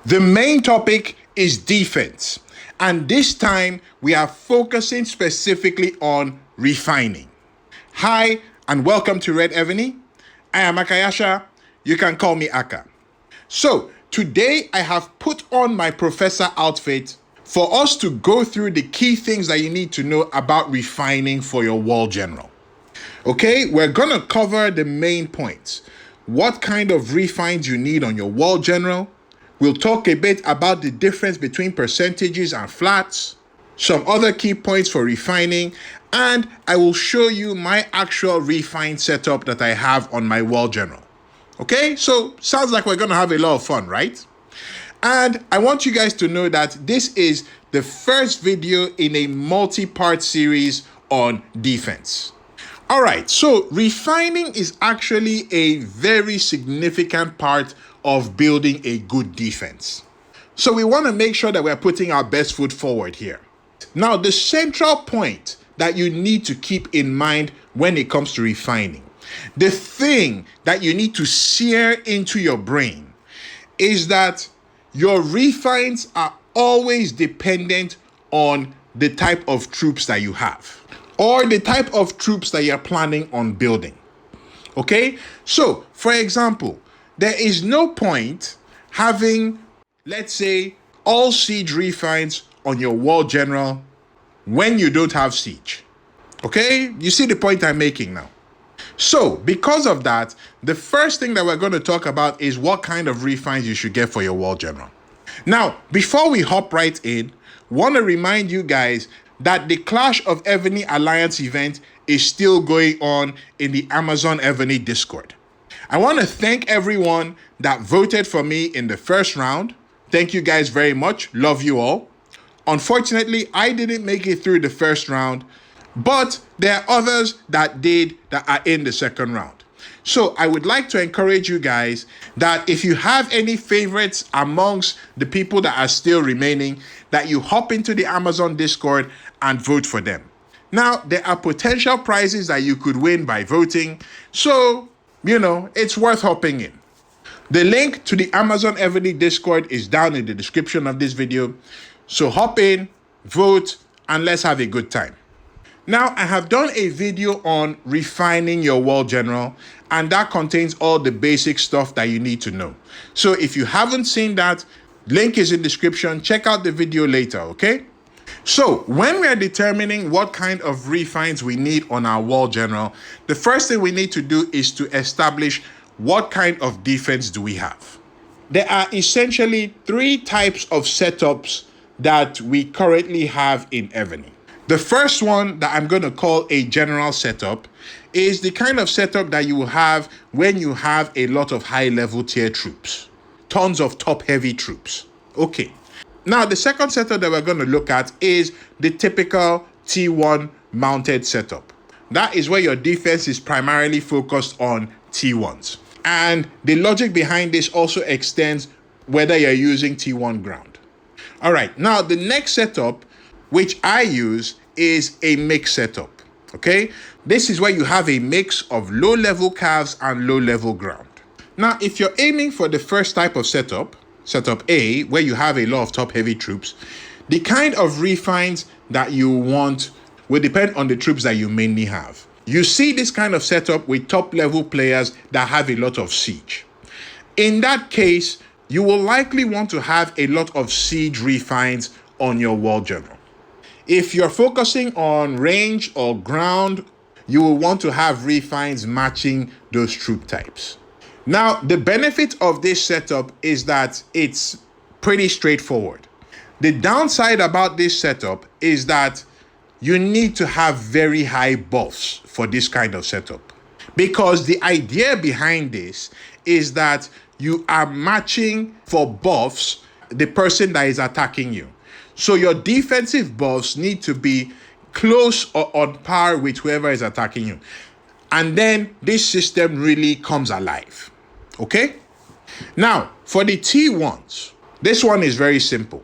The main topic is defense, and this time we are focusing specifically on refining. Hi, and welcome to Red Evony. I am Akayasha. You can call me Aka. So, today I have put on my professor outfit for us to go through the key things that you need to know about refining for your wall general. Okay, we're gonna cover the main points. What kind of refines you need on your wall general. We'll talk a bit about the difference between percentages and flats, some other key points for refining, and I will show you my actual refine setup that I have on my wall general. Okay, so sounds like we're gonna have a lot of fun, right? And I want you guys to know that this is the first video in a multi-part series on defense. All right, so refining is actually a very significant part of building a good defense. So we want to make sure that we're putting our best foot forward here. Now, the central point that you need to keep in mind when it comes to refining, the thing that you need to sear into your brain is that your refines are always dependent on the type of troops that you have or the type of troops that you're planning on building. Okay? So, for example, there is no point having, let's say, all siege refines on your wall general when you don't have siege. Okay? You see the point I'm making now. So, because of that, the first thing that we're going to talk about is what kind of refines you should get for your wall general. Now, before we hop right in, want to remind you guys that the Clash of Evony Alliance event is still going on in the Amazon Evony Discord. I want to thank everyone that voted for me in the first round. Thank you guys very much. Love you all. Unfortunately, I didn't make it through the first round, but there are others that did that are in the second round. So I would like to encourage you guys that if you have any favorites amongst the people that are still remaining, that you hop into the Amazon Discord and vote for them. Now, there are potential prizes that you could win by voting, so, it's worth hopping in. The link to the Amazon Evony Discord is down in the description of this video, so hop in, vote, and let's have a good time. Now, I have done a video on refining your wall general, and that contains all the basic stuff that you need to know. So if you haven't seen that, link is in the description. Check out the video later, okay? So when we are determining what kind of refines we need on our wall general, the first thing we need to do is to establish what kind of defense do we have. There are essentially three types of setups that we currently have in Evony. The first one that I'm going to call a general setup is the kind of setup that you will have when you have a lot of high-level tier troops. Tons of top-heavy troops. Okay. Now, the second setup that we're going to look at is the typical T1 mounted setup. That is where your defense is primarily focused on T1s. And the logic behind this also extends whether you're using T1 ground. All right. Now, the next setup, which I use, is a mix setup. Okay, this is where you have a mix of low-level calves and low-level ground. Now, if you're aiming for the first type of setup, setup A, where you have a lot of top-heavy troops, the kind of refines that you want will depend on the troops that you mainly have. You see this kind of setup with top-level players that have a lot of siege. In that case, you will likely want to have a lot of siege refines on your wall general. If you're focusing on range or ground, you will want to have refines matching those troop types. Now, the benefit of this setup is that it's pretty straightforward. The downside about this setup is that you need to have very high buffs for this kind of setup. Because the idea behind this is that you are matching for buffs the person that is attacking you. So your defensive buffs need to be close or on par with whoever is attacking you. And then this system really comes alive. Okay? Now, for the T1s, this one is very simple.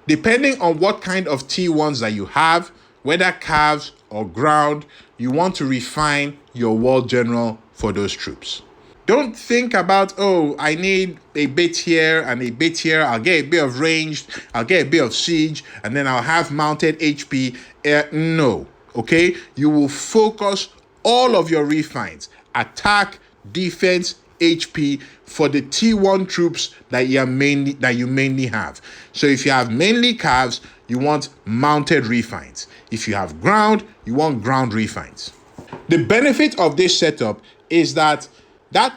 Depending on what kind of T1s that you have, whether calves or ground, you want to refine your wall general for those troops. Don't think about, oh, I need a bit here and a bit here. I'll get a bit of ranged, I'll get a bit of siege, and then I'll have mounted HP. No, okay? You will focus all of your refines, attack, defense, HP, for the T1 troops that you mainly have. So if you have mainly calves, you want mounted refines. If you have ground, you want ground refines. The benefit of this setup is that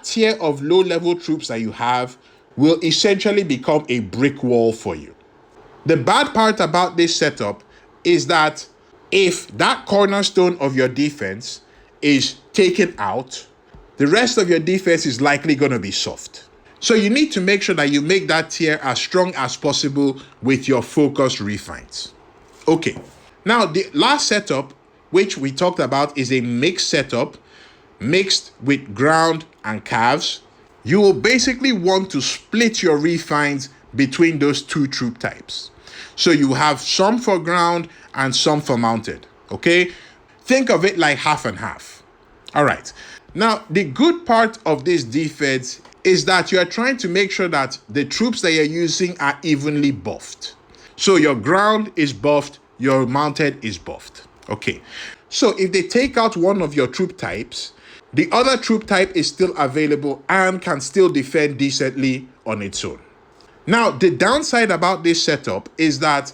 tier of low-level troops that you have will essentially become a brick wall for you. The bad part about this setup is that if that cornerstone of your defense is taken out, the rest of your defense is likely going to be soft. So you need to make sure that you make that tier as strong as possible with your focused refines. Okay, now the last setup, which we talked about, is a mixed setup, mixed with ground and calves. You will basically want to split your refines between those two troop types. So you have some for ground and some for mounted, okay? Think of it like half and half. All right. Now, the good part of this defense is that you are trying to make sure that the troops that you're using are evenly buffed. So your ground is buffed, your mounted is buffed. Okay. So if they take out one of your troop types, the other troop type is still available and can still defend decently on its own. Now, the downside about this setup is that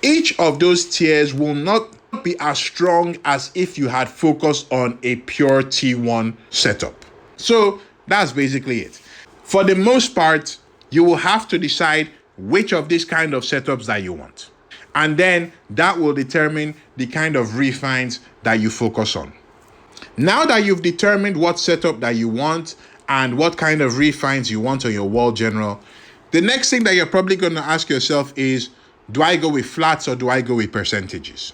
each of those tiers will not be as strong as if you had focused on a pure T1 setup. So that's basically it. For the most part, you will have to decide which of these kind of setups that you want. And then that will determine the kind of refines that you focus on. Now that you've determined what setup that you want and what kind of refines you want on your world general, the next thing that you're probably going to ask yourself is, do I go with flats or do I go with percentages?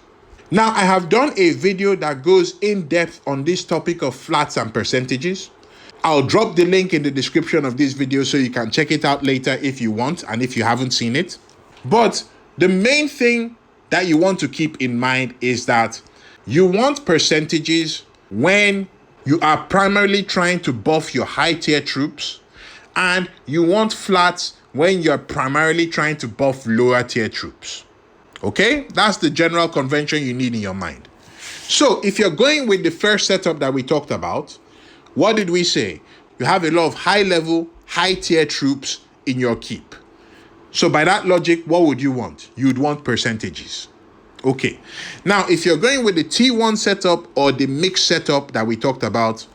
Now, I have done a video that goes in depth on this topic of flats and percentages. I'll drop the link in the description of this video so you can check it out later if you want and if you haven't seen it. But the main thing that you want to keep in mind is that you want percentages when you are primarily trying to buff your high tier troops, and you want flats when you're primarily trying to buff lower tier troops. Okay? That's the general convention you need in your mind. So if you're going with the first setup that we talked about, what did we say? You have a lot of high level, high tier troops in your keep. So by that logic, what would you want? You'd want percentages. Okay. Now, if you're going with the T1 setup or the mixed setup that we talked about,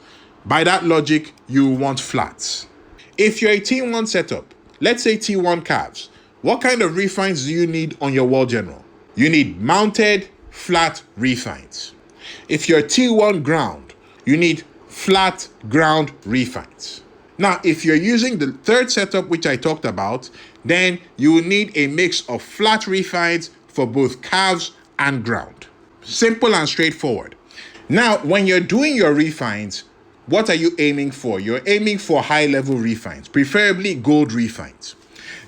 by that logic, you want flats. If you're a T1 setup, let's say T1 calves, what kind of refines do you need on your world general? You need mounted, flat refines. If you're T1 ground, you need flat ground refines. Now, if you're using the third setup, which I talked about, then you will need a mix of flat refines for both calves and ground. Simple and straightforward. Now, when you're doing your refines, what are you aiming for? You're aiming for high-level refines, preferably gold refines.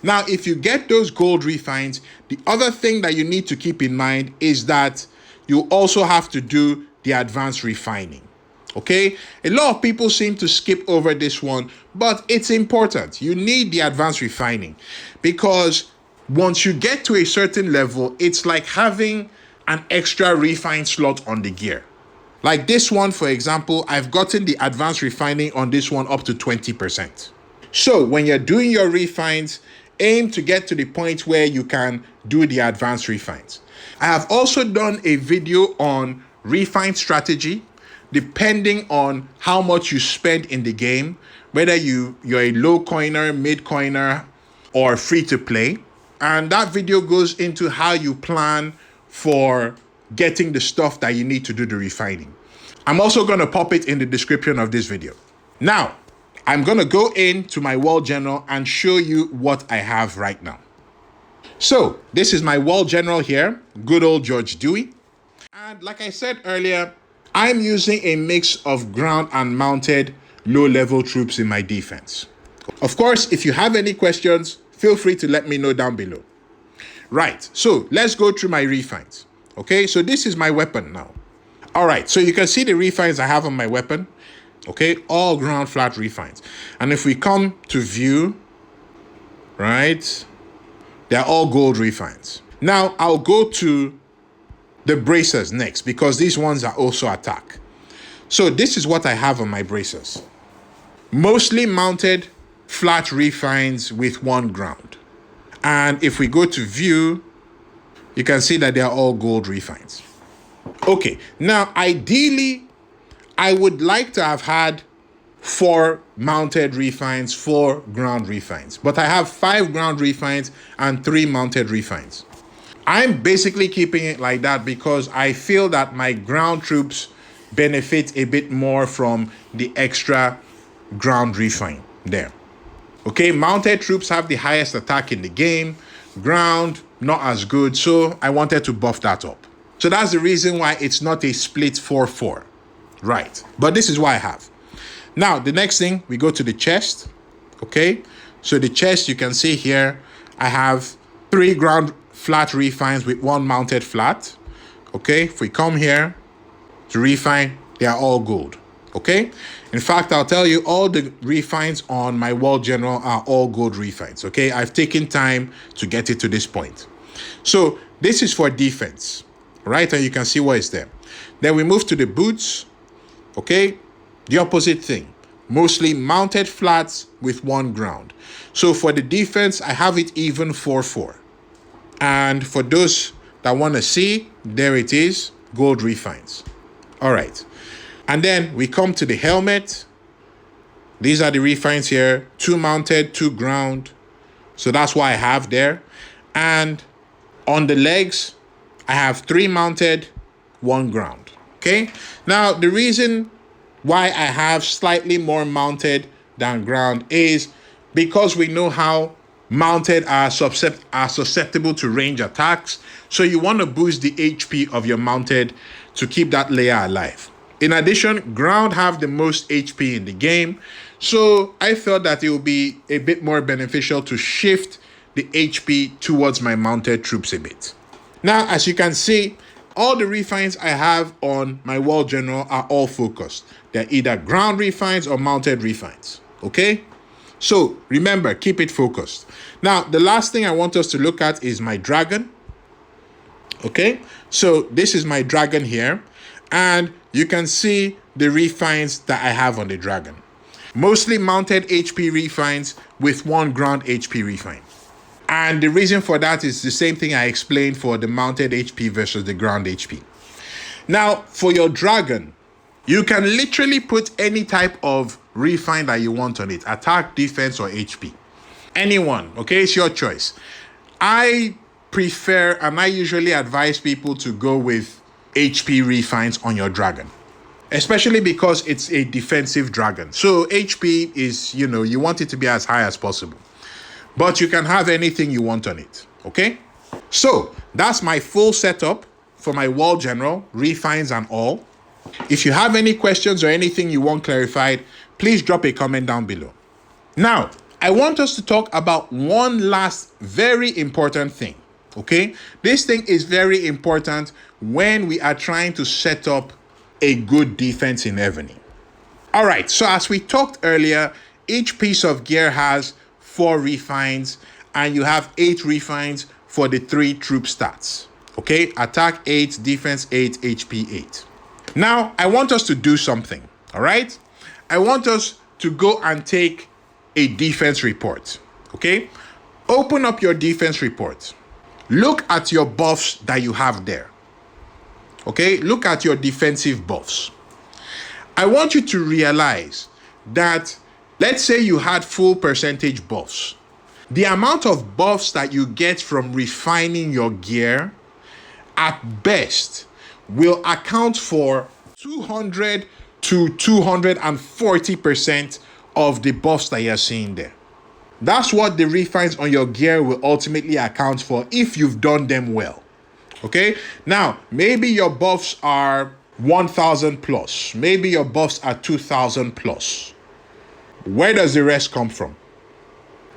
Now, if you get those gold refines, the other thing that you need to keep in mind is that you also have to do the advanced refining. Okay? A lot of people seem to skip over this one, but it's important. You need the advanced refining because once you get to a certain level, it's like having an extra refine slot on the gear. Like this one, for example, I've gotten the advanced refining on this one up to 20%. So when you're doing your refines, aim to get to the point where you can do the advanced refines. I have also done a video on refine strategy, depending on how much you spend in the game, whether you're a low coiner, mid coiner, or free to play. And that video goes into how you plan for getting the stuff that you need to do the refining. I'm also going to pop it in the description of this video. Now, I'm going to go into my world general and show you what I have right now. So, this is my world general here, good old George Dewey. And like I said earlier, I'm using a mix of ground and mounted low-level troops in my defense. Of course, if you have any questions, feel free to let me know down below. Right, so let's go through my refines. Okay, so this is my weapon now. All right, so you can see the refines I have on my weapon. Okay, all ground flat refines. And if we come to view, right, they're all gold refines. Now I'll go to the bracers next because these ones are also attack. So this is what I have on my bracers. Mostly mounted flat refines with one ground. And if we go to view, you can see that they are all gold refines. Okay, now ideally, I would like to have had 4 mounted refines, 4 ground refines. But I have 5 ground refines and 3 mounted refines. I'm basically keeping it like that because I feel that my ground troops benefit a bit more from the extra ground refine there. Okay, mounted troops have the highest attack in the game. Ground, not as good. So I wanted to buff that up. So that's the reason why it's not a split 4-4. Right. But this is what I have. Now, the next thing, we go to the chest. Okay. So the chest, you can see here, I have 3 ground flat refines with 1 mounted flat. Okay. If we come here to refine, they are all gold. Okay. In fact, I'll tell you all the refines on my World General are all gold refines. Okay. I've taken time to get it to this point. So this is for defense, right? And you can see what is there. Then we move to the boots. Okay. The opposite thing. Mostly mounted flats with 1 ground. So for the defense, I have it even 4-4. And for those that want to see, there it is, gold refines. All right. And then we come to the helmet. These are the refines here. 2 mounted, 2 ground. So that's what I have there. And on the legs, I have 3 mounted, 1 ground. Okay. Now, the reason why I have slightly more mounted than ground is because we know how mounted are susceptible to range attacks. So you want to boost the HP of your mounted to keep that layer alive. In addition, ground have the most HP in the game. So I felt that it would be a bit more beneficial to shift the HP towards my mounted troops a bit. Now, as you can see, all the refines I have on my World General are all focused. They're either ground refines or mounted refines. Okay? So remember, keep it focused. Now, the last thing I want us to look at is my dragon. Okay? So this is my dragon here. And you can see the refines that I have on the dragon. Mostly mounted HP refines with 1 ground HP refine. And the reason for that is the same thing I explained for the mounted HP versus the ground HP. Now, for your dragon, you can literally put any type of refine that you want on it. Attack, defense, or HP. Anyone, okay? It's your choice. I prefer, and I usually advise people to go with HP refines on your dragon. Especially because it's a defensive dragon. So HP is, you want it to be as high as possible. But you can have anything you want on it, okay? So that's my full setup for my World General, refines and all. If you have any questions or anything you want clarified, please drop a comment down below. Now, I want us to talk about one last very important thing, okay? This thing is very important when we are trying to set up a good defense in Evony. All right, so as we talked earlier, each piece of gear has 4 refines, and you have 8 refines for the 3 troop stats. Okay, attack 8, defense 8, HP 8. Now, I want us to do something, all right? I want us to go and take a defense report, okay? Open up your defense report. Look at your buffs that you have there, okay? Look at your defensive buffs. I want you to realize that, let's say you had full percentage buffs. The amount of buffs that you get from refining your gear, at best, will account for 200 to 240% of the buffs that you're seeing there. That's what the refines on your gear will ultimately account for if you've done them well. Okay? Now, maybe your buffs are 1,000 plus. Maybe your buffs are 2,000 plus. Where does the rest come from?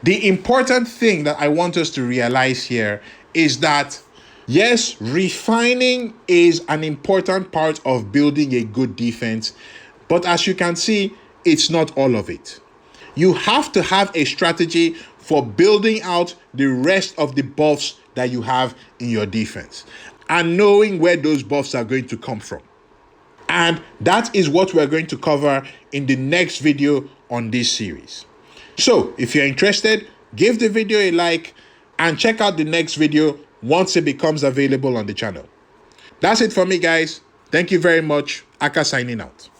The important thing that I want us to realize here is that, yes, refining is an important part of building a good defense. But as you can see, it's not all of it. You have to have a strategy for building out the rest of the buffs that you have in your defense and knowing where those buffs are going to come from. And that is what we're going to cover in the next video on this series. So if you're interested, give the video a like and check out the next video once it becomes available on the channel. That's it for me, guys. Thank you very much. Aka signing out.